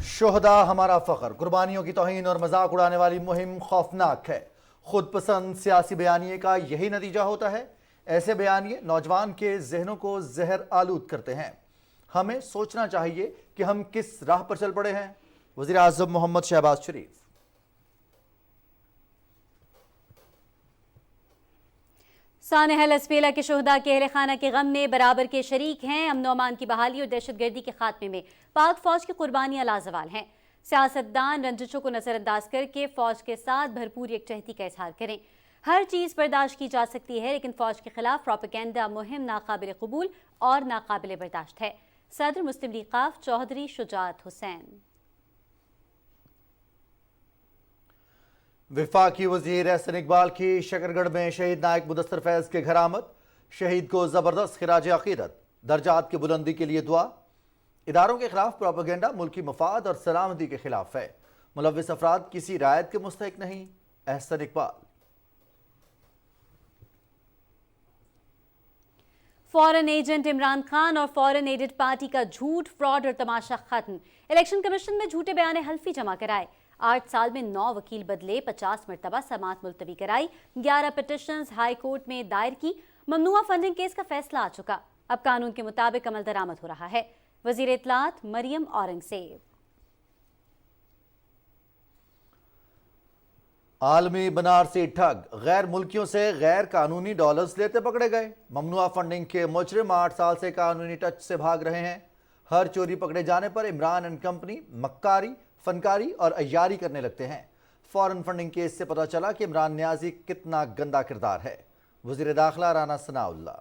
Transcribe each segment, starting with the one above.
شہداء ہمارا فخر، قربانیوں کی توہین اور مذاق اڑانے والی مہم خوفناک ہے۔ خود پسند سیاسی بیانیے کا یہی نتیجہ ہوتا ہے۔ ایسے بیانیے نوجوان کے ذہنوں کو زہر آلود کرتے ہیں۔ ہمیں سوچنا چاہیے کہ ہم کس راہ پر چل پڑے ہیں۔ وزیر اعظم محمد شہباز شریف۔ سانحہ لسپیلا کے شہداء کے اہل خانہ کے غم میں برابر کے شریک ہیں۔ امن و امان کی بحالی اور دہشت گردی کے خاتمے میں پاک فوج کی قربانیاں لازوال ہیں۔ سیاستدان رنجشوں کو نظر انداز کر کے فوج کے ساتھ بھرپور یکجہتی کا اظہار کریں۔ ہر چیز برداشت کی جا سکتی ہے، لیکن فوج کے خلاف پروپیگنڈا مہم ناقابل قبول اور ناقابل برداشت ہے۔ صدر مسلم لیگ ق چودھری شجاعت حسین۔ وفاقی وزیر احسن اقبال کی شکرگڑھ میں شہید نائک مدثر فیض کے گھر آمد۔ شہید کو زبردست خراج عقیدت، درجات کی بلندی کے لیے دعا۔ اداروں کے خلاف پروپیگنڈا ملکی مفاد اور سلامتی کے خلاف ہے۔ ملوث افراد کسی رعایت کے مستحق نہیں، احسن اقبال۔ فورن ایجنٹ عمران خان اور فورن ایڈڈ پارٹی کا جھوٹ، فراڈ اور تماشا ختم۔ الیکشن کمیشن میں جھوٹے بیان حلفی جمع کرائے۔ 8 سال میں 9 وکیل بدلے، 50 مرتبہ سماعت ملتوی کرائی، 11 پٹیشنز ہائی کورٹ میں دائر کی۔ ممنوعہ فنڈنگ کیس کا فیصلہ آ چکا، اب قانون کے مطابق عمل درآمد ہو رہا ہے۔ وزیر اطلاعات مریم اورنگزیب۔ عالمی بنارسی ٹھگ غیر ملکیوں سے غیر قانونی ڈالرز لیتے پکڑے گئے۔ ممنوعہ فنڈنگ کے مجرم 8 سال سے قانونی ٹچ سے بھاگ رہے ہیں۔ ہر چوری پکڑے جانے پر عمران اینڈ کمپنی مکاری، فنکاری اور عیاری کرنے لگتے ہیں۔ فورن فنڈنگ کیس سے پتہ چلا کہ عمران نیازی کتنا گندا کردار ہے۔ وزیر داخلہ رانا ثناء اللہ۔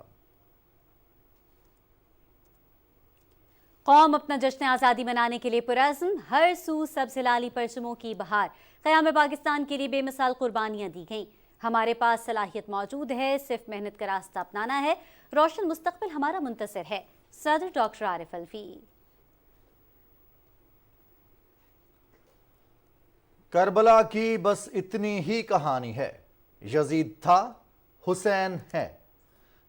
قوم اپنا جشن آزادی منانے کے لیے پرعزم، ہر سو سبز ہلالی پرچموں کی بہار۔ قیام پاکستان کے لیے بے مثال قربانیاں دی گئیں۔ ہمارے پاس صلاحیت موجود ہے، صرف محنت کا راستہ اپنانا ہے۔ روشن مستقبل ہمارا منتصر ہے، صدر ڈاکٹر عارف الوی۔ کربلا کی بس اتنی ہی کہانی ہے، یزید تھا، حسین ہے۔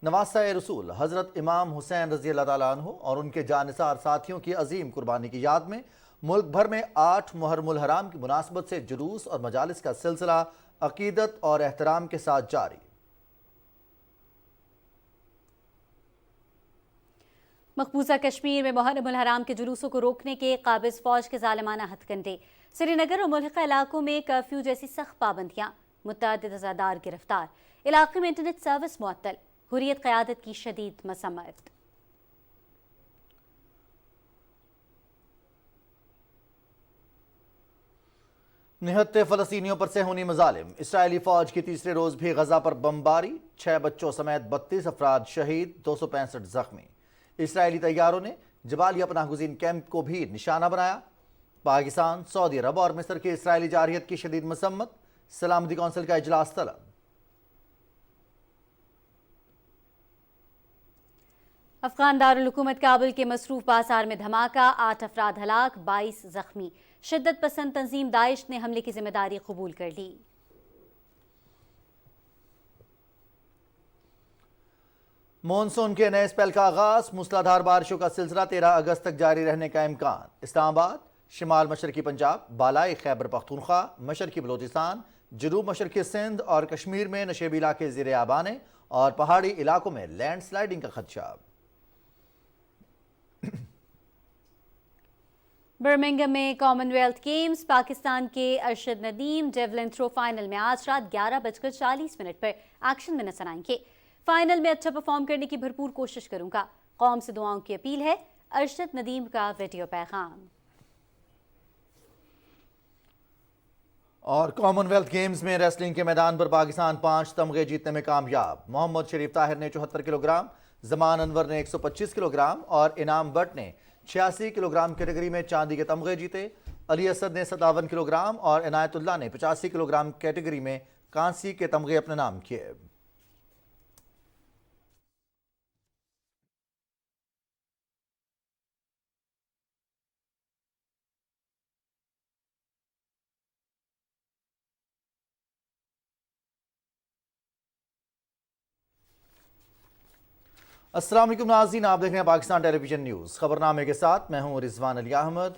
نواسہ رسول حضرت امام حسین رضی اللہ تعالیٰ عنہ اور ان کے جانثار ساتھیوں کی عظیم قربانی کی یاد میں ملک بھر میں 8 محرم الحرام کی مناسبت سے جلوس اور مجالس کا سلسلہ عقیدت اور احترام کے ساتھ جاری۔ مقبوضہ کشمیر میں محرم الحرام کے جلوسوں کو روکنے کے قابض فوج کے ظالمانہ ہتھ کنڈے۔ سری نگر اور ملحقہ علاقوں میں کرفیو جیسی سخت پابندیاں، متعدد عزادار گرفتار، علاقے میں انٹرنیٹ سروس معطل، حریت قیادت کی شدید مذمت۔ نہتے فلسطینیوں پر صہیونی مظالم۔ اسرائیلی فوج کی تیسرے روز بھی غزہ پر بمباری، 6 بچوں سمیت 32 افراد شہید، 265 زخمی۔ اسرائیلی طیاروں نے جبالیہ پناہ گزین کیمپ کو بھی نشانہ بنایا۔ پاکستان، سعودی عرب اور مصر کی اسرائیلی جارحیت کی شدید مذمت، سلامتی کونسل کا اجلاس طلب۔ افغان دارالحکومت کابل کے مصروف بازار میں دھماکہ، 8 افراد ہلاک، 22 زخمی۔ شدت پسند تنظیم داعش نے حملے کی ذمہ داری قبول کر لی۔ مونسون کے نئے اسپیل کا آغاز، موسلادھار بارشوں کا سلسلہ 13 اگست تک جاری رہنے کا امکان۔ اسلام آباد، شمال مشرقی پنجاب، بالائی خیبر پختونخوا، مشرقی بلوچستان، جنوب مشرقی سندھ اور کشمیر میں نشیبی علاقے زیر آب آنے اور پہاڑی علاقوں میں لینڈ سلائیڈنگ کا خدشہ۔ برمنگھم میں کامن ویلتھ گیمز، پاکستان کے Arshad Nadeem javelin throw final میں آج رات 11:40 پر ایکشن میں نظر آئیں گے۔ فائنل میں اچھا پرفارم کرنے کی بھرپور کوشش کروں گا، قوم سے دعاؤں کی اپیل ہے، ارشد ندیم کا ویڈیو پیغام۔ اور کامن ویلتھ گیمز میں ریسلنگ کے میدان پر پاکستان 5 تمغے جیتنے میں کامیاب۔ محمد شریف طاہر نے 74 کلو گرام، زمان انور نے 125 کلو گرام اور انعام بٹ نے 86 کلو گرام کیٹیگری میں چاندی کے تمغے جیتے۔ علی اسد نے 57 کلو گرام اور عنایت اللہ نے 85 کلو گرام کیٹیگری میں کانسی کے تمغے اپنے نام کیے۔ السلام علیکم ناظرین، آپ دیکھ رہے ہیں پاکستان ٹیلی ویژن نیوز۔ خبرنامے کے ساتھ میں ہوں رضوان علی احمد۔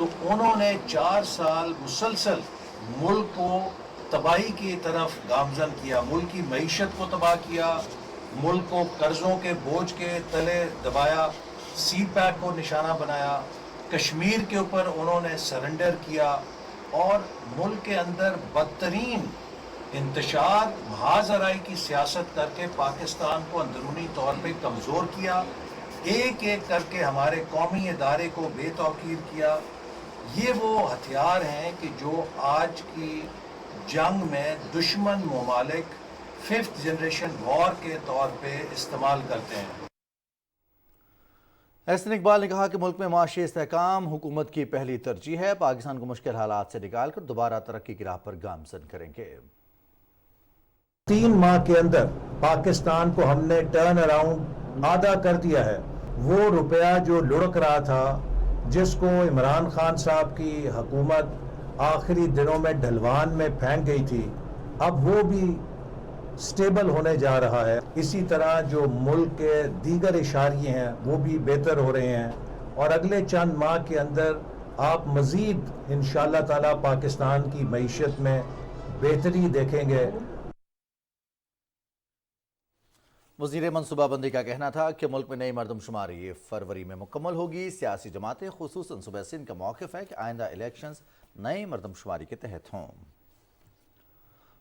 تو انہوں نے 4 سال مسلسل ملک کو تباہی کی طرف گامزن کیا، ملک کی معیشت کو تباہ کیا، ملک کو قرضوں کے بوجھ کے تلے دبایا، سی پیک کو نشانہ بنایا، کشمیر کے اوپر انہوں نے سرنڈر کیا اور ملک کے اندر بدترین انتشار محاذ آرائی کی سیاست کر کے پاکستان کو اندرونی طور پہ کمزور کیا، ایک ایک کر کے ہمارے قومی ادارے کو بے توقیر کیا۔ یہ وہ ہتھیار ہیں کہ جو آج کی جنگ میں دشمن ممالک 5th جنریشن وار کے طور پہ استعمال کرتے ہیں۔ احسن اقبال نے کہا کہ ملک میں معاشی استحکام حکومت کی پہلی ترجیح ہے، پاکستان کو مشکل حالات سے نکال کر دوبارہ ترقی کی راہ پر گامزن کریں گے۔ 3 ماہ کے اندر پاکستان کو ہم نے ٹرن اراؤنڈ آدھا کر دیا ہے۔ وہ روپیہ جو لڑک رہا تھا، جس کو عمران خان صاحب کی حکومت آخری دنوں میں ڈھلوان میں پھینک گئی تھی، اب وہ بھی سٹیبل ہونے جا رہا ہے۔ اسی طرح جو ملک کے دیگر اشاریے ہیں وہ بھی بہتر ہو رہے ہیں، اور اگلے چند ماہ کے اندر آپ مزید انشاءاللہ تعالی پاکستان کی معیشت میں بہتری دیکھیں گے۔ وزیر منصوبہ بندی کا کہنا تھا کہ ملک میں نئی مردم شماری فروری میں مکمل ہوگی۔ سیاسی جماعتیں خصوصاً صوبہ سندھ کا موقف ہے کہ آئندہ الیکشنز نئی مردم شماری کے تحت ہوں۔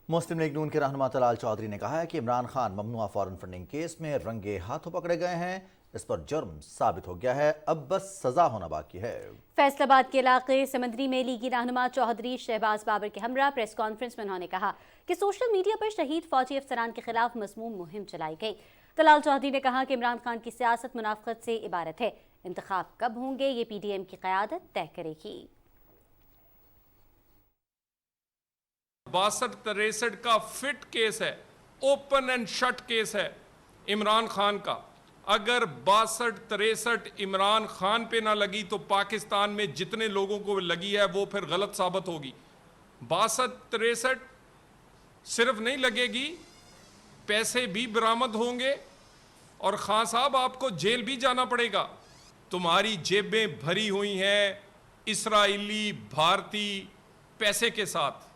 مسلم لیگ نون کے رہنما طلال چودھری نے کہا ہے کہ عمران خان ممنوعہ فارن فنڈنگ کیس میں رنگے ہاتھوں پکڑے گئے ہیں، اس پر جرم ثابت ہو گیا ہے، اب بس سزا ہونا باقی ہے۔ فیصل آباد کے علاقے سمندری میں لیگی رہنما چودھری شہباز بابر کے ہمراہ پریس کانفرنس میں انہوں نے کہا کہ سوشل میڈیا پر شہید فوجی افسران کے خلاف مذموم مہم چلائی گئی۔ طلال چودھری نے کہا کہ عمران خان کی سیاست منافقت سے عبارت ہے، انتخاب کب ہوں گے یہ پی ڈی ایم کی قیادت طے کرے گی۔ 62-63 کا فٹ کیس ہے، اوپن اینڈ شٹ کیس ہے عمران خان کا۔ اگر 62-63 عمران خان پہ نہ لگی تو پاکستان میں جتنے لوگوں کو لگی ہے وہ پھر غلط ثابت ہوگی۔ 62-63 صرف نہیں لگے گی، پیسے بھی برآمد ہوں گے اور خان صاحب آپ کو جیل بھی جانا پڑے گا۔ تمہاری جیبیں بھری ہوئی ہیں اسرائیلی بھارتی پیسے کے ساتھ۔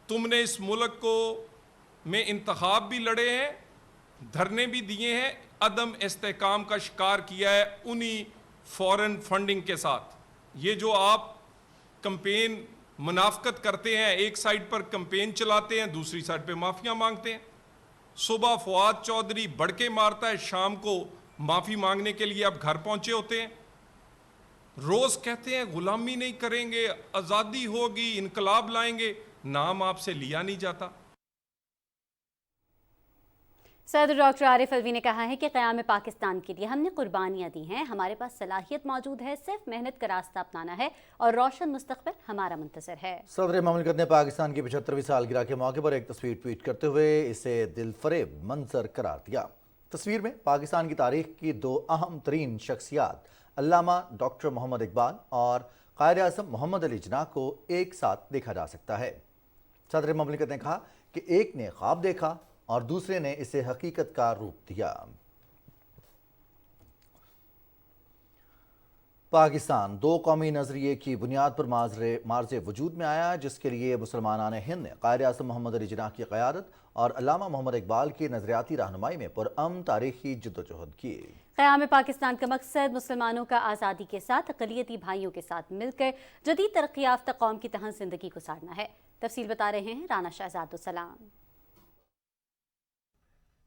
تم نے اس ملک کو میں انتخاب بھی لڑے ہیں، دھرنے بھی دیے ہیں، عدم استحکام کا شکار کیا ہے انہی فورن فنڈنگ کے ساتھ۔ یہ جو آپ کمپین منافقت کرتے ہیں، ایک سائٹ پر کمپین چلاتے ہیں، دوسری سائٹ پہ معافیاں مانگتے ہیں۔ صبح فواد چودھری بڑکے مارتا ہے، شام کو معافی مانگنے کے لیے اب گھر پہنچے ہوتے ہیں۔ روز کہتے ہیں غلامی نہیں کریں گے، آزادی ہوگی، انقلاب لائیں گے، نام آپ سے لیا نہیں جاتا۔ صدر ڈاکٹر عارف الوی نے کہا ہے کہ قیام پاکستان کے لیے ہم نے قربانیاں دی ہیں، ہمارے پاس صلاحیت موجود ہے، صرف محنت کا راستہ اپنانا ہے اور روشن مستقبل ہمارا منتظر ہے۔ صدر مملکت نے پاکستان کی 75ویں سالگرہ کے موقع پر ایک تصویر ٹویٹ کرتے ہوئے اسے دل فریب منظر قرار دیا۔ تصویر میں پاکستان کی تاریخ کی 2 اہم ترین شخصیات علامہ ڈاکٹر محمد اقبال اور قائد اعظم محمد علی جناح کو ایک ساتھ دیکھا جا سکتا ہے۔ صدر مملکت نے کہا کہ ایک نے خواب دیکھا اور دوسرے نے اسے حقیقت کا روپ دیا۔ پاکستان 2 قومی نظریے کی بنیاد پر مارز وجود میں آیا، جس کے لیے مسلمانان ہند نے قائد اعظم محمد علی جناح کی قیادت اور علامہ محمد اقبال کی نظریاتی رہنمائی میں پرامن تاریخی جدوجہد کی۔ قیام پاکستان کا مقصد مسلمانوں کا آزادی کے ساتھ اقلیتی بھائیوں کے ساتھ مل کر جدید ترقی یافتہ قوم کی طرح زندگی گزارنا ہے۔ تفصیل بتا رہے ہیں رانا شہزاد السلام۔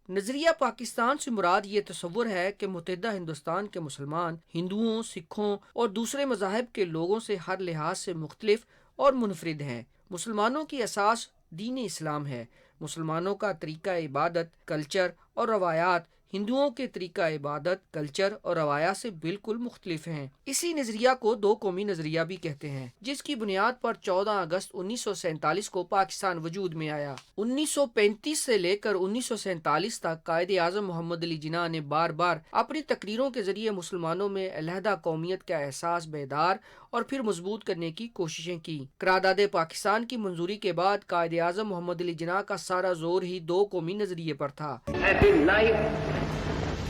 نظریہ پاکستان سے مراد یہ تصور ہے کہ متحدہ ہندوستان کے مسلمان ہندوؤں، سکھوں اور دوسرے مذاہب کے لوگوں سے ہر لحاظ سے مختلف اور منفرد ہیں۔ مسلمانوں کی اساس دین اسلام ہے۔ مسلمانوں کا طریقہ عبادت، کلچر اور روایات ہندوؤں کے طریقہ عبادت، کلچر اور روایات سے بالکل مختلف ہیں۔ اسی نظریہ کو 2 قومی نظریہ بھی کہتے ہیں، جس کی بنیاد پر 14 اگست 1947 کو پاکستان وجود میں آیا۔ 1935 سے لے کر 1947 تک قائد اعظم محمد علی جناح نے بار بار اپنی تقریروں کے ذریعے مسلمانوں میں علیحدہ قومیت کا احساس بیدار اور پھر مضبوط کرنے کی کوششیں کی۔ قرارداد پاکستان کی منظوری کے بعد قائد اعظم محمد علی جناح کا سارا زور ہی 2 قومی نظریے پر تھا۔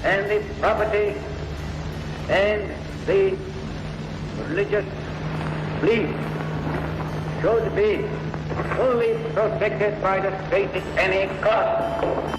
And the property and the religious fleet should be fully protected by the state at any cost.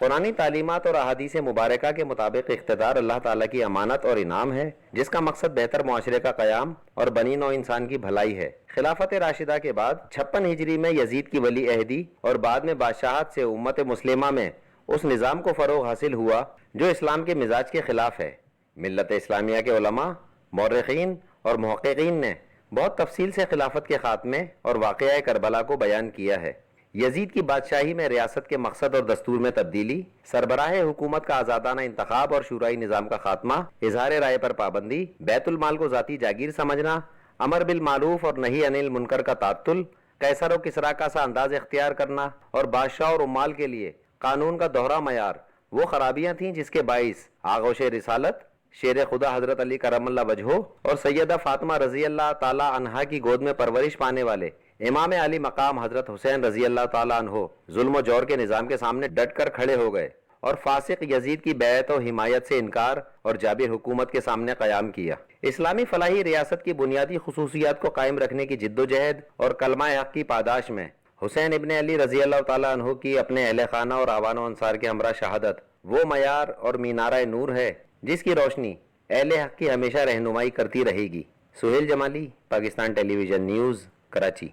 قرآنی تعلیمات اور احادیث مبارکہ کے مطابق اقتدار اللہ تعالیٰ کی امانت اور انعام ہے، جس کا مقصد بہتر معاشرے کا قیام اور بنی نوع انسان کی بھلائی ہے۔ خلافت راشدہ کے بعد 56 ہجری میں یزید کی ولی عہدی اور بعد میں بادشاہت سے امت مسلمہ میں اس نظام کو فروغ حاصل ہوا جو اسلام کے مزاج کے خلاف ہے۔ ملت اسلامیہ کے علماء، مورخین اور محققین نے بہت تفصیل سے خلافت کے خاتمے اور واقعہ کربلا کو بیان کیا ہے۔ یزید کی بادشاہی میں ریاست کے مقصد اور دستور میں تبدیلی، سربراہ حکومت کا آزادانہ انتخاب اور شورائی نظام کا خاتمہ، اظہار رائے پر پابندی، بیت المال کو ذاتی جاگیر سمجھنا، امر بالمعروف اور نہی عن المنکر کا تعطل، قیصر و کسریٰ کا سا انداز اختیار کرنا اور بادشاہ اور عمال کے لیے قانون کا دوہرا معیار وہ خرابیاں تھیں جس کے باعث آغوش رسالت، شیر خدا حضرت علی کرم اللہ وجہہ اور سیدہ فاطمہ رضی اللہ تعالی عنہا کی گود میں پرورش پانے والے امام علی مقام حضرت حسین رضی اللہ تعالی عنہ ظلم و جور کے نظام کے سامنے ڈٹ کر کھڑے ہو گئے اور فاسق یزید کی بیعت و حمایت سے انکار اور جابر حکومت کے سامنے قیام کیا۔ اسلامی فلاحی ریاست کی بنیادی خصوصیات کو قائم رکھنے کی جد و جہد اور کلمہ حق کی پاداش میں حسین ابن علی رضی اللہ تعالی عنہ کی اپنے اہل خانہ اور اعوان و انصار کے ہمراہ شہادت وہ معیار اور مینارہ نور ہے جس کی روشنی اہل حق کی ہمیشہ رہنمائی کرتی رہے گی۔ سہیل جمالی، پاکستان ٹیلی ویژن نیوز، کراچی۔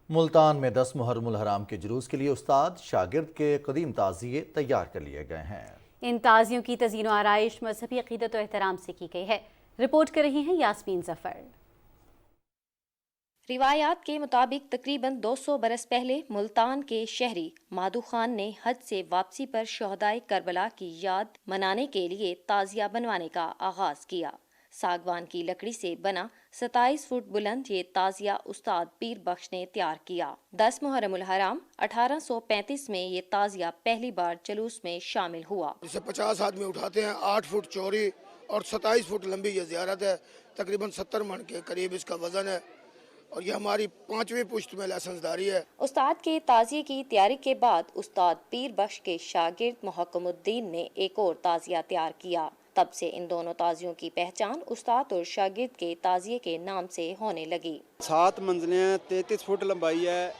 ملتان میں 10 محرم الحرام کے جلوس کے لیے استاد شاگرد کے قدیم تعزیے تیار کر لیے گئے ہیں۔ ان تعزیوں کی تزئین و آرائش مذہبی عقیدت و احترام سے کی گئی ہے۔ رپورٹ کر رہی ہیں یاسمین ظفر۔ روایات کے مطابق تقریباً 200 برس پہلے ملتان کے شہری مادو خان نے حج سے واپسی پر شہدائے کربلا کی یاد منانے کے لیے تعزیہ بنوانے کا آغاز کیا۔ ساگوان کی لکڑی سے بنا 27 فٹ بلند یہ تعزیہ استاد پیر بخش نے تیار کیا۔ 10 محرم الحرام 1835 میں یہ تعزیہ پہلی بار جلوس میں شامل ہوا۔ اسے 50 آدمی اٹھاتے ہیں، 8 فٹ چوڑی اور 27 فٹ لمبی یہ زیارت ہے، تقریباً 70 من کے قریب اس کا وزن ہے اور یہ ہماری 5ویں پشت میں لائسنس داری ہے۔ استاد کے تعزیے کی تیاری کے بعد استاد پیر بخش کے شاگرد محکم الدین نے ایک اور تعزیہ تیار کیا۔ تب سے ان دونوں تعزیوں کی پہچان استاد اور شاگرد کے تعزیے کے نام سے ہونے لگی۔ 7 منزلیں، 33 فٹ لمبائی ہے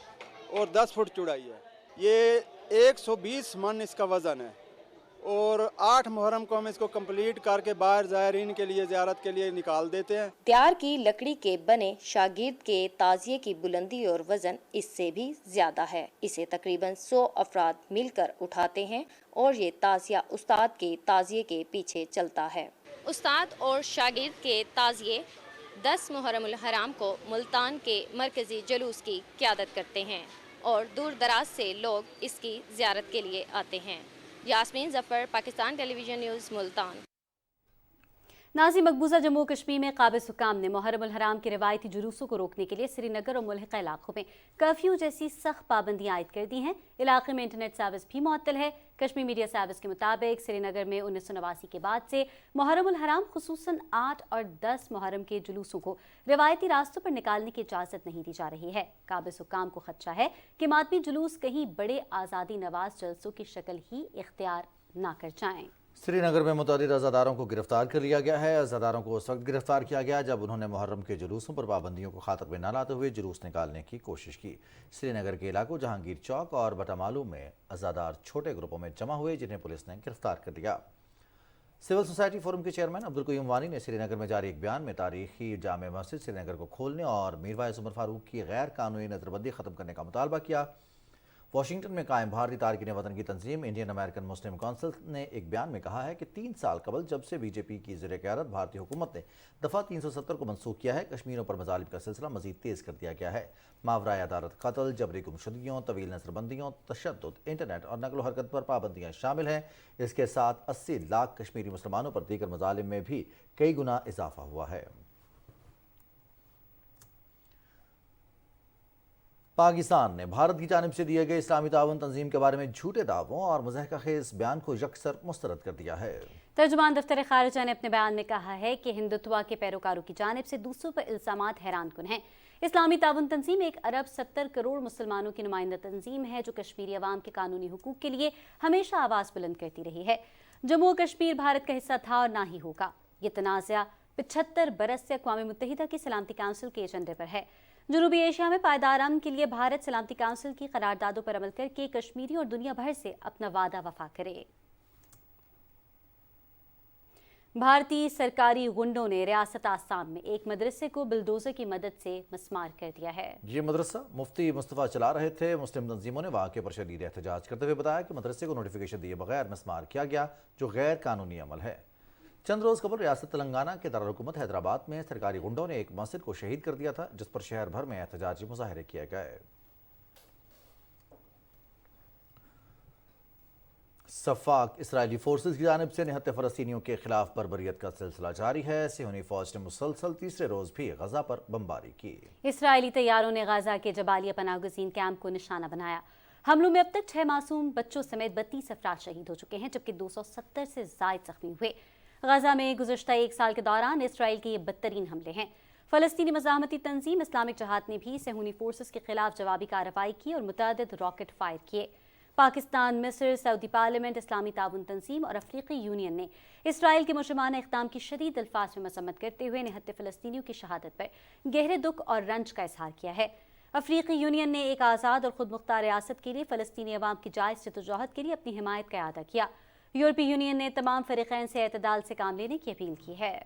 اور 10 فٹ چوڑائی ہے۔ یہ 120 من اس کا وزن ہے اور 8 محرم کو ہم اس کو کمپلیٹ کر کے باہر زائرین کے لیے زیارت کے لیے نکال دیتے ہیں۔ تیار کی لکڑی کے بنے شاگرد کے تعزیے کی بلندی اور وزن اس سے بھی زیادہ ہے۔ اسے تقریباً 100 افراد مل کر اٹھاتے ہیں اور یہ تعزیہ استاد کے تعزیے کے پیچھے چلتا ہے۔ استاد اور شاگرد کے تعزیے 10 محرم الحرام کو ملتان کے مرکزی جلوس کی قیادت کرتے ہیں اور دور دراز سے لوگ اس کی زیارت کے لیے آتے ہیں۔ یاسمین ظفر، پاکستان ٹیلی ویژن نیوز، ملتان۔ ناظرین، مقبوضہ جموں کشمیر میں قابض حکام نے محرم الحرام کے روایتی جلوسوں کو روکنے کے لیے سری نگر اور ملحقہ علاقوں میں کرفیو جیسی سخت پابندیاں عائد کر دی ہیں۔ علاقے میں انٹرنیٹ سروس بھی معطل ہے۔ کشمیر میڈیا سروس کے مطابق سری نگر میں 1989 کے بعد سے محرم الحرام خصوصاً 8 اور 10 محرم کے جلوسوں کو روایتی راستوں پر نکالنے کی اجازت نہیں دی جا رہی ہے۔ قابض حکام کو خدشہ ہے کہ ماتمی جلوس کہیں بڑے آزادی نواز جلسوں کی شکل ہی اختیار نہ کر جائیں۔ سری نگر میں متعدد عزاداروں کو گرفتار کر لیا گیا ہے۔ عزاداروں کو اس وقت گرفتار کیا گیا جب انہوں نے محرم کے جلوسوں پر پابندیوں کو خاطر میں نہ لاتے ہوئے جلوس نکالنے کی کوشش کی۔ سری نگر کے علاقوں جہانگیر چوک اور بٹا مالو میں عزادار چھوٹے گروپوں میں جمع ہوئے جنہیں پولیس نے گرفتار کر لیا۔ سول سوسائٹی فورم کے چیئرمین عبدالقیوم وانی نے سری نگر میں جاری ایک بیان میں تاریخی جامع مسجد سری نگر کو کھولنے اور میر وائس عمر فاروق کی غیر قانونی نظر بندی ختم کرنے کا مطالبہ کیا۔ واشنگٹن میں قائم بھارتی تارکین وطن کی تنظیم انڈین امریکن مسلم کونسل نے ایک بیان میں کہا ہے کہ 3 سال قبل جب سے بی جے پی کی زیر قیادت بھارتی حکومت نے دفعہ 370 کو منسوخ کیا ہے، کشمیریوں پر مظالم کا سلسلہ مزید تیز کر دیا گیا ہے۔ ماورائے عدالت قتل، جبری گمشدگیوں، طویل نظر بندیوں، تشدد، انٹرنیٹ اور نقل و حرکت پر پابندیاں شامل ہیں۔ اس کے ساتھ 80 لاکھ کشمیری مسلمانوں پر دیگر مظالم میں بھی کئی گنا اضافہ ہوا ہے۔ پاکستان نے بھارت کی جانب سے دیے گئے اسلامی تعاون تنظیم کے بارے میں جھوٹے دعووں اور مضحکہ خیز بیان کو یکسر مسترد کر دیا ہے۔ ترجمان دفتر خارجہ نے اپنے بیان میں کہا ہے کہ ہندوتوا کے پیروکاروں کی جانب سے دوسروں پر الزامات حیران کن ہیں۔ اسلامی تعاون تنظیم 1 ارب 70 کروڑ مسلمانوں کی نمائندہ تنظیم ہے جو کشمیری عوام کے قانونی حقوق کے لیے ہمیشہ آواز بلند کرتی رہی ہے۔ جموں و کشمیر بھارت کا حصہ تھا اور نہ ہی ہوگا۔ یہ تنازع 75 برس سے اقوام متحدہ کی سلامتی کونسل کے ایجنڈے پر ہے۔ جنوبی ایشیا میں پائیدار امن کے لیے بھارت سلامتی کونسل کی قراردادوں پر عمل کر کے کشمیری اور دنیا بھر سے اپنا وعدہ وفا کرے۔ بھارتی سرکاری غنڈوں نے ریاست آسام میں ایک مدرسے کو بلڈوزر کی مدد سے مسمار کر دیا ہے۔ یہ مدرسہ مفتی مصطفیٰ چلا رہے تھے۔ مسلم تنظیموں نے واقعے پر شدید احتجاج کرتے ہوئے بتایا کہ مدرسے کو نوٹیفیکیشن دیے بغیر مسمار کیا گیا، جو غیر قانونی عمل ہے۔ چند روز قبل ریاست تلنگانہ کے دارالحکومت حیدرآباد میں سرکاری غنڈوں نے ایک مسجد کو شہید کر دیا تھا، جس پر شہر بھر میں احتجاجی مظاہرے کیے گئے۔ صفاق اسرائیلی فورسز کی جانب سے نہتے فلسطینیوں کے خلاف بربریت کا سلسلہ جاری ہے۔ صہیونی فوج نے مسلسل تیسرے روز بھی غزہ پر بمباری کی۔ اسرائیلی طیاروں نے غزہ کے جبالیہ پناہ گزین کیمپ کو نشانہ بنایا۔ حملوں میں اب تک 6 معصوم بچوں سمیت 32 افراد شہید ہو چکے ہیں، جبکہ 270 سے زائد زخمی ہوئے۔ غزہ میں گزشتہ 1 سال کے دوران اسرائیل کے یہ بدترین حملے ہیں۔ فلسطینی مزاحمتی تنظیم اسلامک جہاد نے بھی صہیونی فورسز کے خلاف جوابی کارروائی کی اور متعدد راکٹ فائر کیے۔ پاکستان، مصر، سعودی پارلیمنٹ، اسلامی تعاون تنظیم اور افریقی یونین نے اسرائیل کے مجرمانہ اقدام کی شدید الفاظ میں مذمت کرتے ہوئے نہتے فلسطینیوں کی شہادت پر گہرے دکھ اور رنج کا اظہار کیا ہے۔ افریقی یونین نے ایک آزاد اور خود مختار ریاست کے لیے فلسطینی عوام کی جائز جدوجہد کے لیے اپنی حمایت کا اعادہ کیا۔ یورپی یونین نے تمام فریقین سے اعتدال سے کام لینے کی اپیل کی ہے۔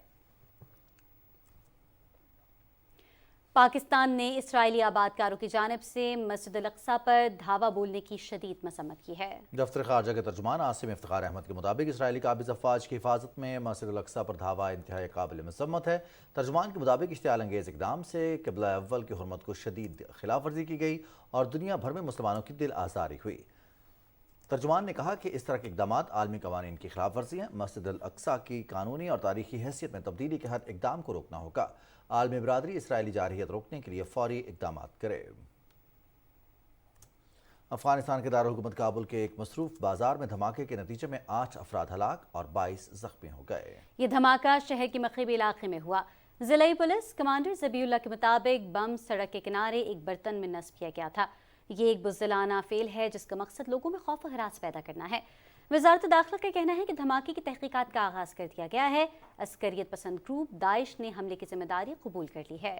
پاکستان نے اسرائیلی آبادکاروں کی جانب سے مسجد الاقصی پر دھاوا بولنے کی شدید مذمت کی ہے۔ دفتر خارجہ کے ترجمان عاصم افتخار احمد کے مطابق اسرائیلی قابض افواج کی حفاظت میں مسجد الاقصی پر دھاوا انتہائی قابل مذمت ہے۔ ترجمان کے مطابق اشتعال انگیز اقدام سے قبلہ اول کی حرمت کو شدید خلاف ورزی کی گئی اور دنیا بھر میں مسلمانوں کی دل آزاری ہوئی۔ ترجمان نے کہا کہ اس طرح کے اقدامات عالمی قوانین کی خلاف ورزی ہیں۔ مسجد الاقصی کی قانونی اور تاریخی حیثیت میں تبدیلی کے ہر اقدام کو روکنا ہوگا۔ عالمی برادری اسرائیلی جارحیت روکنے کے لیے فوری اقدامات کرے۔ افغانستان کے دارالحکومت کابل کے ایک مصروف بازار میں دھماکے کے نتیجے میں 8 افراد ہلاک اور 22 زخمی ہو گئے۔ یہ دھماکہ شہر کے مغربی علاقے میں ہوا۔ ضلعی پولیس کمانڈر ذبیح اللہ کے مطابق بم سڑک کے کنارے ایک برتن میں نصب کیا گیا تھا۔ یہ ایک بزدلانہ فعل ہے جس کا مقصد لوگوں میں خوف و ہراس پیدا کرنا ہے۔ وزارت داخلہ کا کہنا ہے کہ دھماکے کی تحقیقات کا آغاز کر دیا گیا ہے۔ عسکریت پسند گروپ داعش نے حملے کی ذمہ داری قبول کر لی ہے۔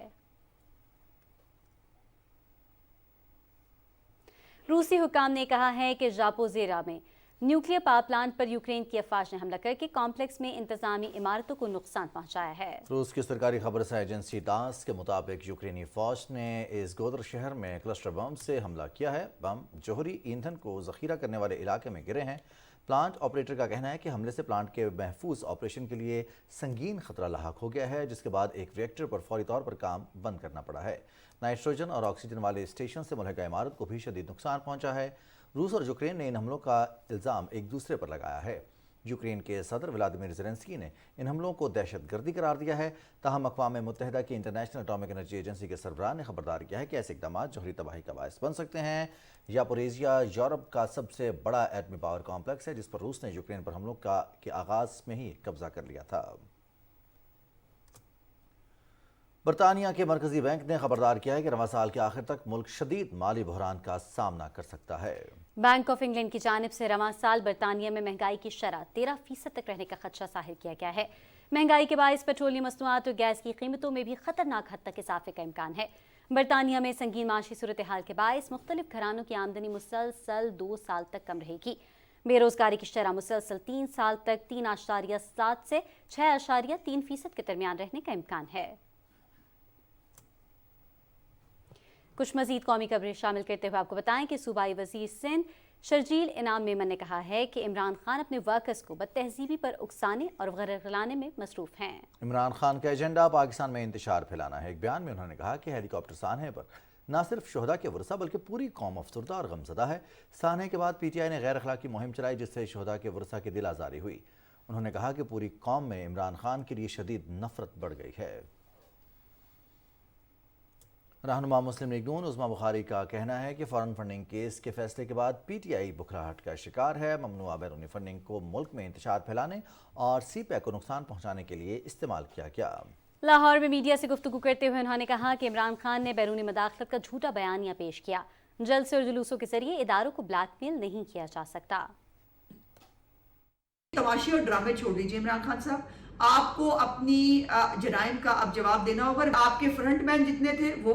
روسی حکام نے کہا ہے کہ زاپوریژھیا میں نیوکلیئر پاور پلانٹ پر یوکرین کی افواج نے حملہ کر کے کمپلیکس میں انتظامی عمارتوں کو نقصان پہنچایا ہے۔ روس کی سرکاری خبرساں ایجنسی ٹاس کے مطابق یوکرینی فوج نے اس گودر شہر میں کلسٹر بم سے حملہ کیا ہے۔ بم جوہری ایندھن کو ذخیرہ کرنے والے علاقے میں گرے ہیں۔ پلانٹ آپریٹر کا کہنا ہے کہ حملے سے پلانٹ کے محفوظ آپریشن کے لیے سنگین خطرہ لاحق ہو گیا ہے، جس کے بعد ایک ریئیکٹر پر فوری طور پر کام بند کرنا پڑا ہے۔ نائٹروجن اور آکسیجن والے اسٹیشن سے ملحقہ عمارت کو بھی شدید نقصان پہنچا ہے۔ روس اور یوکرین نے ان حملوں کا الزام ایک دوسرے پر لگایا ہے۔ یوکرین کے صدر ولادیمیر زیلنسکی نے ان حملوں کو دہشت گردی قرار دیا ہے۔ تاہم اقوام متحدہ کی انٹرنیشنل اٹامک انرجی ایجنسی کے سربراہ نے خبردار کیا ہے کہ ایسے اقدامات جوہری تباہی کا باعث بن سکتے ہیں۔ زاپوریژھیا یورپ کا سب سے بڑا ایٹمی پاور کمپلیکس ہے، جس پر روس نے یوکرین پر حملوں کے آغاز میں ہی قبضہ کر لیا تھا۔ برطانیہ کے مرکزی بینک نے خبردار کیا ہے کہ رواں سال کے آخر تک ملک شدید مالی بحران کا سامنا کر سکتا ہے۔ بینک آف انگلینڈ کی جانب سے رواں سال برطانیہ میں مہنگائی کی شرح 13% تک رہنے کا خدشہ ظاہر کیا گیا ہے۔ مہنگائی کے باعث پیٹرولیم مصنوعات اور گیس کی قیمتوں میں بھی خطرناک حد تک اضافے کا امکان ہے۔ برطانیہ میں سنگین معاشی صورتحال کے باعث مختلف گھرانوں کی آمدنی مسلسل 2 سال تک کم رہے گی۔ بے روزگاری کی شرح مسلسل 3 سال تک 3.7 سے 6.3% کے درمیان رہنے کا امکان ہے۔ کچھ مزید قومی خبریں شامل کرتے ہوئے آپ کو بتائیں کہ صوبائی وزیر سندھ شرجیل انعام میمن نے کہا ہے کہ عمران خان اپنے ورکرز کو بدتہذیبی پر اکسانے اور غرغلانے میں مصروف ہیں۔ عمران خان کا ایجنڈا پاکستان میں انتشار پھیلانا ہے۔ ایک بیان میں انہوں نے کہا کہ ہیلی کاپٹر سانحے پر نہ صرف شہداء کے ورثہ بلکہ پوری قوم افسردہ اور غمزدہ ہے۔ سانحے کے بعد پی ٹی آئی نے غیر اخلاقی مہم چلائی جس سے شہداء کے ورثہ کی دل آزاری ہوئی۔ انہوں نے کہا کہ پوری قوم میں عمران خان کے لیے شدید نفرت بڑھ گئی ہے۔ رہنما مسلم لیگ نون عظمیٰ بخاری کا کہنا ہے کہ فارن فنڈنگ کیس کے فیصلے کے بعد پی ٹی آئی بکھراہٹ کا شکار ہے۔ ممنوعہ بیرونی فنڈنگ کو ملک میں انتشار پھیلانے اور سی پیک کو نقصان پہنچانے کے لیے استعمال کیا گیا۔ لاہور میں میڈیا سے گفتگو کرتے ہوئے انہوں نے کہا کہ عمران خان نے بیرونی مداخلت کا جھوٹا بیانیہ پیش کیا۔ جلسے اور جلوسوں کے ذریعے اداروں کو بلیک میل نہیں کیا جا سکتا۔ تماشے اور ڈرامے چھوڑ دیجیے عمران خان صاحب، آپ کو اپنی جرائم کا اب جواب دینا ہوگا۔ آپ کے فرنٹ مین جتنے تھے وہ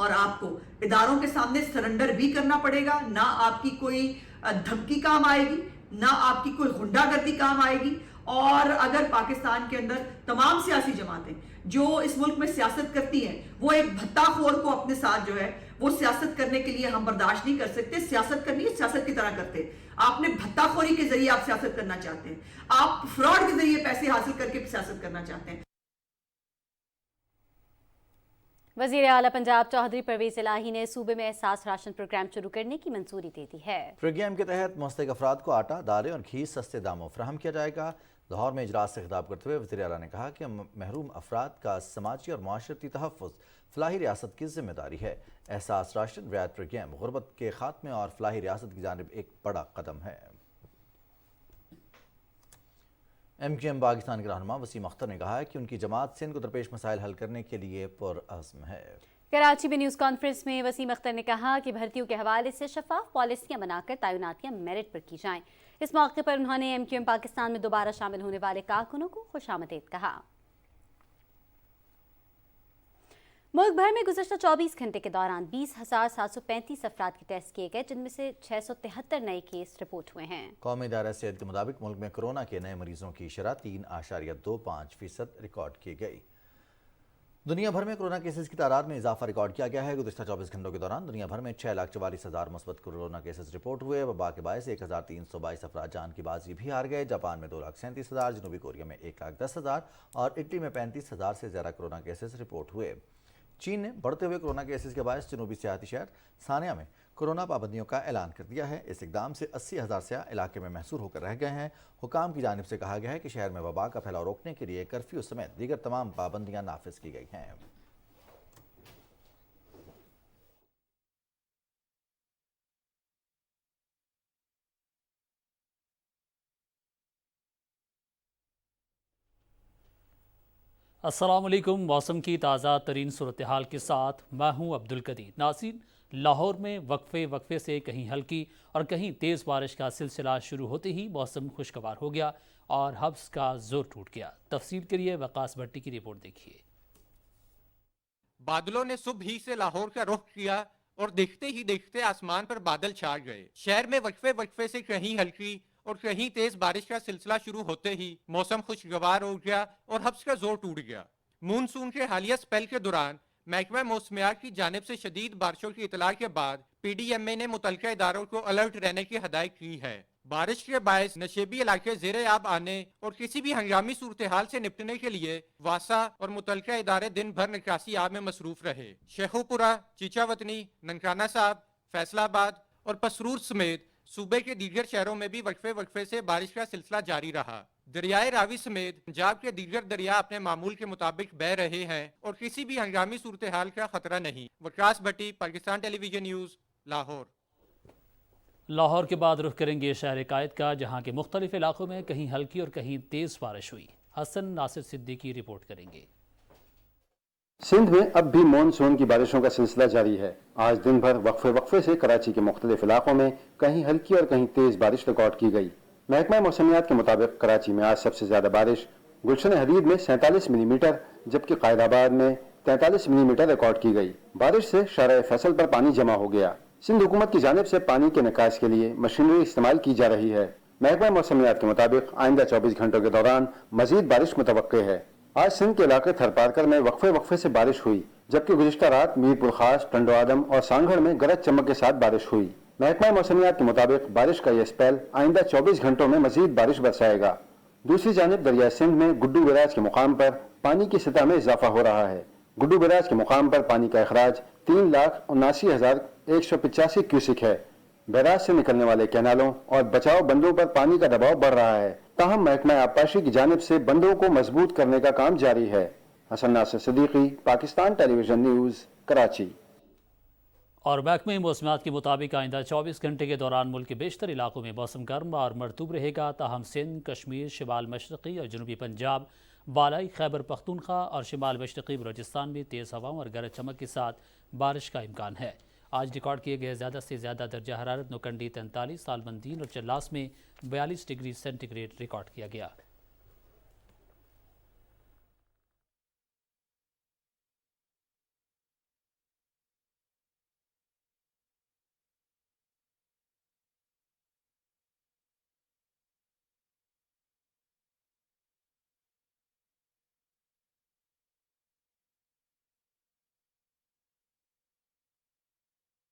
اور آپ کو اداروں کے سامنے سرنڈر بھی کرنا پڑے گا. نہ آپ کی کوئی دھمکی کام آئے گی، نہ آپ کی کوئی غنڈہ گردی کام آئے گی. اور اگر پاکستان کے اندر تمام سیاسی جماعتیں جو اس ملک میں سیاست کرتی ہیں وہ ایک بھتہ خور کو اپنے ساتھ جو ہے وہ سیاست کرنے کے لیے ہم برداشت نہیں کر سکتے. سیاست کرنی ہے سیاست کی طرح کرتے. آپ نے بھتہ خوری کے ذریعے آپ سیاست کرنا چاہتے ہیں، آپ فراڈ کے ذریعے پیسے حاصل کر کے سیاست کرنا چاہتے ہیں. وزیر اعلیٰ پنجاب چودھری پرویز الہی نے صوبے میں احساس راشن پروگرام شروع کرنے کی منظوری دے دی ہے. پروگرام کے تحت مستحق افراد کو آٹا، دالیں اور گھی سستے داموں فراہم کیا جائے گا. لاہور میں اجلاس سے خطاب کرتے ہوئے وزیر اعلیٰ نے کہا کہ محروم افراد کا سماجی اور معاشرتی تحفظ فلاحی ریاست کی ذمہ داری ہے. احساس راشن رعایت پروگرام غربت کے خاتمے اور فلاحی ریاست کی جانب ایک بڑا قدم ہے. ایم کیو ایم پاکستان کے رہنما وسیم اختر نے کہا ہے کہ ان کی جماعت سندھ کو درپیش مسائل حل کرنے کے لیے پرعزم ہے. کراچی میں نیوز کانفرنس میں وسیم اختر نے کہا کہ بھرتیوں کے حوالے سے شفاف پالیسیاں بنا کر تعیناتیاں میرٹ پر کی جائیں. اس موقع پر انہوں نے ایم کیو ایم پاکستان میں دوبارہ شامل ہونے والے کارکنوں کو خوش آمدید کہا. ملک بھر میں گزشتہ 24 گھنٹے کے دوران 20,735 افراد کے ٹیسٹ کیے گئے، جن میں سے 673 نئے کیس رپورٹ ہوئے ہیں. قومی ادارہ صحت کے مطابق ملک میں کرونا کے نئے مریضوں کی شرح 3.25% ریکارڈ کی گئی. دنیا بھر میں کرونا کیسز کی تعداد میں اضافہ ریکارڈ کیا گیا ہے. گزشتہ 24 گھنٹوں کے دوران دنیا بھر میں 6,44,000 مثبت کرونا کیسز رپورٹ ہوئے. وبا کے باعث 1,322 افراد جان کی بازی بھی ہار گئے. جاپان میں 2,37,000، جنوبی کوریا میں 1,10,000 اور اٹلی میں 35,000 سے زیادہ کرونا کیسز رپورٹ ہوئے. چین نے بڑھتے ہوئے کرونا کیسز کے باعث جنوبی سیاحتی شہر سانیہ میں کرونا پابندیوں کا اعلان کر دیا ہے. اس اقدام سے 80,000 سیاح علاقے میں محصور ہو کر رہ گئے ہیں. حکام کی جانب سے کہا گیا ہے کہ شہر میں وبا کا پھیلاؤ روکنے کے لیے کرفیو سمیت دیگر تمام پابندیاں نافذ کی گئی ہیں. السلام علیکم. موسم کی تازہ ترین صورتحال کے ساتھ میں ہوں عبدالقدیر. ناظرین، لاہور میں وقفے سے کہیں ہلکی اور کہیں تیز بارش کا سلسلہ شروع ہوتے ہی موسم خوشگوار ہو گیا اور حبس کا زور ٹوٹ گیا. تفصیل کے لیے وقاص بھٹی کی رپورٹ دیکھیے. بادلوں نے صبح ہی سے لاہور کا رخ کیا اور دیکھتے ہی دیکھتے آسمان پر بادل چھا گئے. شہر میں وقفے سے کہیں ہلکی اور کہیں تیز بارش کا سلسلہ شروع ہوتے ہی موسم خوشگوار ہو گیا اور حبس کا زور ٹوٹ گیا. مونسون کے حالیہ سپیل کے دوران محکمہ موسمیات کی جانب سے شدید بارشوں کی اطلاع کے بعد پی ڈی ایم اے نے متعلقہ اداروں کو الرٹ رہنے کی ہدایت کی ہے. بارش کے باعث نشیبی علاقے زیر آب آنے اور کسی بھی ہنگامی صورتحال سے نپٹنے کے لیے واسا اور متعلقہ ادارے دن بھر نکاسی آب میں مصروف رہے. شیخوپورہ، چیچا وطنی، ننکانہ صاحب، فیصلہ آباد اور پسرور سمیت صوبے کے دیگر شہروں میں بھی وقفے سے بارش کا سلسلہ جاری رہا. دریائے راوی سمیت پنجاب کے دیگر دریا اپنے معمول کے مطابق بہہ رہے ہیں اور کسی بھی ہنگامی صورتحال کا خطرہ نہیں. وقاص بھٹی، پاکستان ٹیلی ویژن نیوز، لاہور. لاہور کے بعد رخ کریں گے شہر قائد کا، جہاں کے مختلف علاقوں میں کہیں ہلکی اور کہیں تیز بارش ہوئی. حسن ناصر صدیقی رپورٹ کریں گے. سندھ میں اب بھی مونسون کی بارشوں کا سلسلہ جاری ہے. آج دن بھر وقفے سے کراچی کے مختلف علاقوں میں کہیں ہلکی اور کہیں تیز بارش ریکارڈ کی گئی. محکمہ موسمیات کے مطابق کراچی میں آج سب سے زیادہ بارش گلشن حدید میں 47 ملی میٹر جبکہ قائد آباد میں 43 ملی میٹر ریکارڈ کی گئی. بارش سے شارع فیصل پر پانی جمع ہو گیا. سندھ حکومت کی جانب سے پانی کے نکاس کے لیے مشینری استعمال کی جا رہی ہے. محکمہ موسمیات کے مطابق آئندہ 24 گھنٹوں کے دوران مزید بارش متوقع ہے. آج سندھ کے علاقے تھرپارکر میں وقفے سے بارش ہوئی جبکہ گزشتہ رات میرپور خاص، ٹنڈو آدم اور سانگھڑ میں گرج چمک کے ساتھ بارش ہوئی. محکمہ موسمیات کے مطابق بارش کا یہ اسپیل آئندہ 24 گھنٹوں میں مزید بارش برسائے گا. دوسری جانب دریائے سندھ میں گڈو بیراج کے مقام پر پانی کی سطح میں اضافہ ہو رہا ہے. گڈو بیراج کے مقام پر پانی کا اخراج 3,79,185 کیوسک ہے. بیراج سے نکلنے والے کینالوں اور بچاؤ بندوں پر پانی کا دباؤ بڑھ رہا ہے. تاہم محکمہ آبپاشی کی جانب سے بندوں کو مضبوط کرنے کا کام جاری ہے. حسن ناصر صدیقی، پاکستان ٹیلی ویژن نیوز، کراچی. اور محکمہ موسمیات کے مطابق آئندہ 24 گھنٹے کے دوران ملک کے بیشتر علاقوں میں موسم گرم اور مرطوب رہے گا. تاہم سندھ، کشمیر، شمال مشرقی اور جنوبی پنجاب، بالائی خیبر پختونخوا اور شمال مشرقی بلوچستان میں تیز ہواؤں اور گرج چمک کے ساتھ بارش کا امکان ہے. آج ریکارڈ کیے گئے زیادہ سے زیادہ درجہ حرارت نوکنڈی 43، سالمندین اور چلاس میں 42 ڈگری سینٹی گریڈ ریکارڈ کیا گیا.